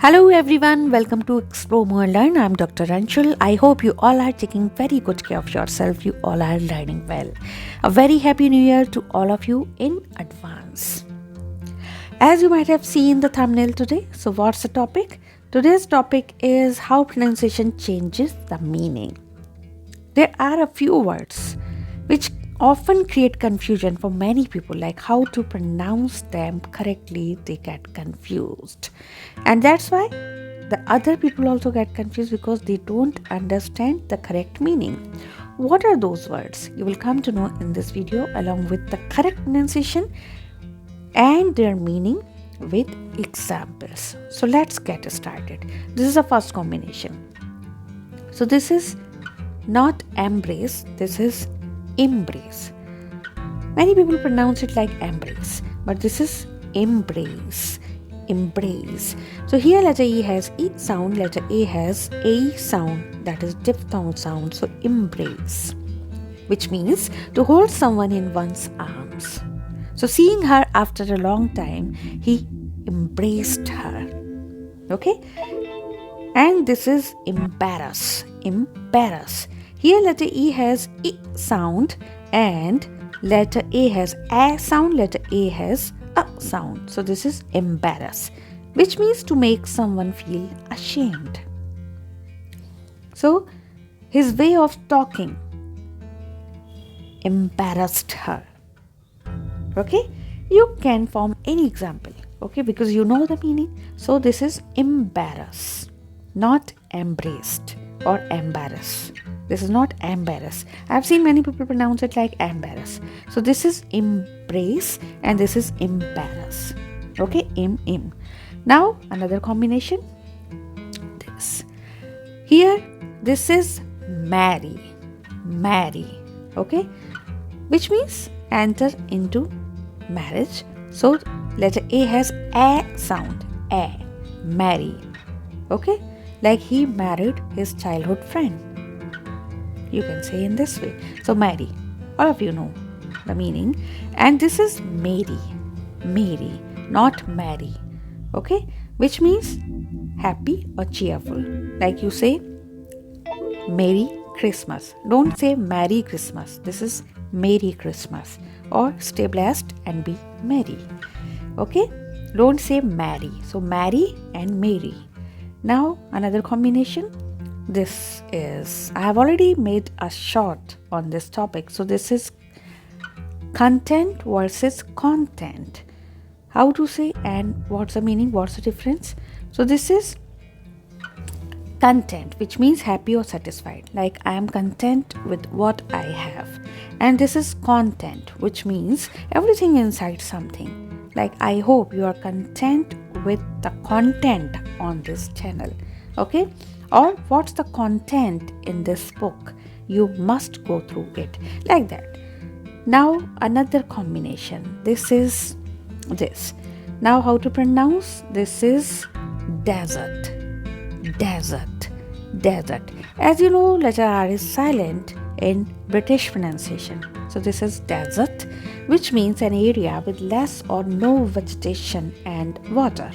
Hello everyone, welcome to Explore More and Learn. I'm Dr. Anshul. I hope you all are taking very good care of yourself. You all are learning well. A very happy new year to all of you in advance. As you might have seen the thumbnail today, so what's the topic? Today's topic is how pronunciation changes the meaning. There are a few words which often create confusion for many people, like how to pronounce them correctly. They get confused, and that's why the other people also get confused because they don't understand the correct meaning. What are those words? You will come to know in this video, along with the correct pronunciation and their meaning with examples. So let's get started. This is the first combination. So this is not embrace, this is embrace. Many people pronounce it like embrace, but this is embrace. Embrace. So here letter E has E sound, letter A has A sound, that is diphthong sound. So embrace, which means to hold someone in one's arms. So seeing her after a long time, he embraced her. Okay? And this is embarrass. Embarrass. Here letter E has E sound and letter A has A sound, letter A has A sound. So this is embarrass, which means to make someone feel ashamed. So his way of talking embarrassed her. Okay? You can form any example, okay, because you know the meaning. So this is embarrass, not embraced or embarrass. This is not embarrass. I've seen many people pronounce it like embarrass. So this is embrace and this is embarrass. Okay, em. Now another combination. This. Here, this is marry. Marry. Okay, which means enter into marriage. So letter A has A sound. A. Marry. Okay, like he married his childhood friend. You can say in this way. So marry. All of you know the meaning. And this is Mary. Mary, not marry. Okay? Which means happy or cheerful. Like you say Merry Christmas. Don't say Merry Christmas. This is Merry Christmas. Or stay blessed and be merry. Okay? Don't say marry. So marry and Mary. Now another combination. This is, I have already made a short on this topic. So this is content versus content. How to say and what's the meaning, what's the difference? So this is content, which means happy or satisfied. Like I am content with what I have. And this is content, which means everything inside something. Like I hope you are content with the content on this channel. Okay? Or what's the content in this book? You must go through it. Like that. Now another combination. This is this. Now how to pronounce? This is desert. Desert. Desert. As you know, letter R is silent in British pronunciation. So this is desert, which means an area with less or no vegetation and water.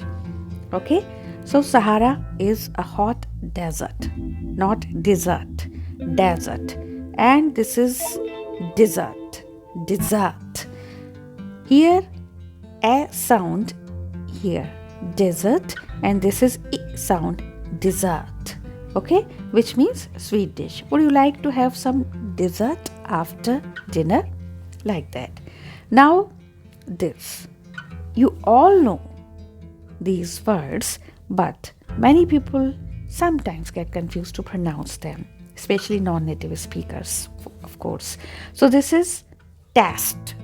Okay? So Sahara is a hot desert, not desert, desert. And this is desert, desert. Here, a sound here, desert, and this is E sound, dessert. Okay, which means sweet dish. Would you like to have some dessert after dinner? Like that. Now, this. You all know these words, but many people sometimes get confused to pronounce them, especially non-native speakers, of course. So this is test.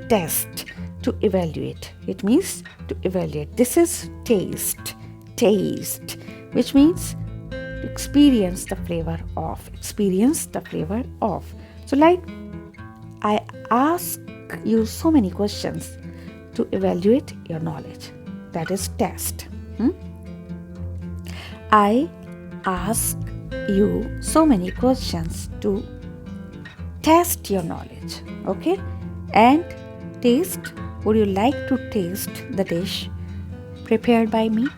Test, to evaluate. It means to evaluate. This is taste. Taste, which means to experience the flavor of. Experience the flavor of. So like I ask you so many questions to evaluate your knowledge. That is test. I ask you so many questions to test your knowledge. Okay? And taste. Would you like to taste the dish prepared by me?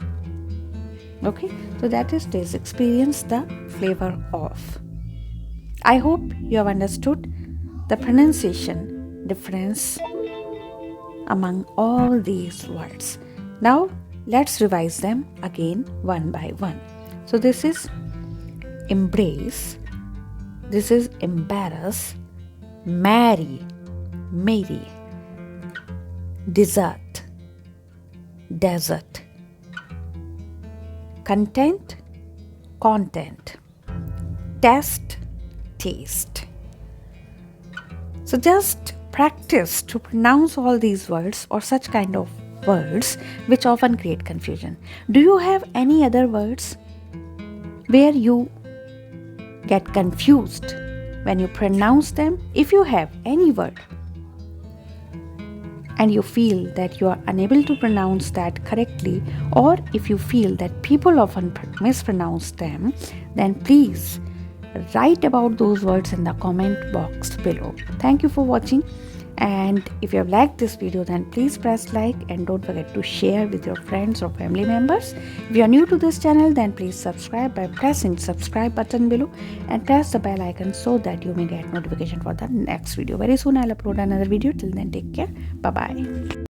Okay, so that is taste, experience the flavor of. I hope you have understood the pronunciation difference among all these words. Now let's revise them again one by one. So this is embrace, this is embarrass, marry, desert, desert, content, content, test, taste. So just practice to pronounce all these words or such kind of words which often create confusion. Do you have any other words where you get confused when you pronounce them? If you have any word and you feel that you are unable to pronounce that correctly, or if you feel that people often mispronounce them, then please write about those words in the comment box below. Thank you for watching, and if you have liked this video, then please press like and don't forget to share with your friends or family members. If you are new to this channel, then please subscribe by pressing subscribe button below and press the bell icon so that you may get notification for the next video. Very soon I'll upload another video. Till then, take care. Bye bye.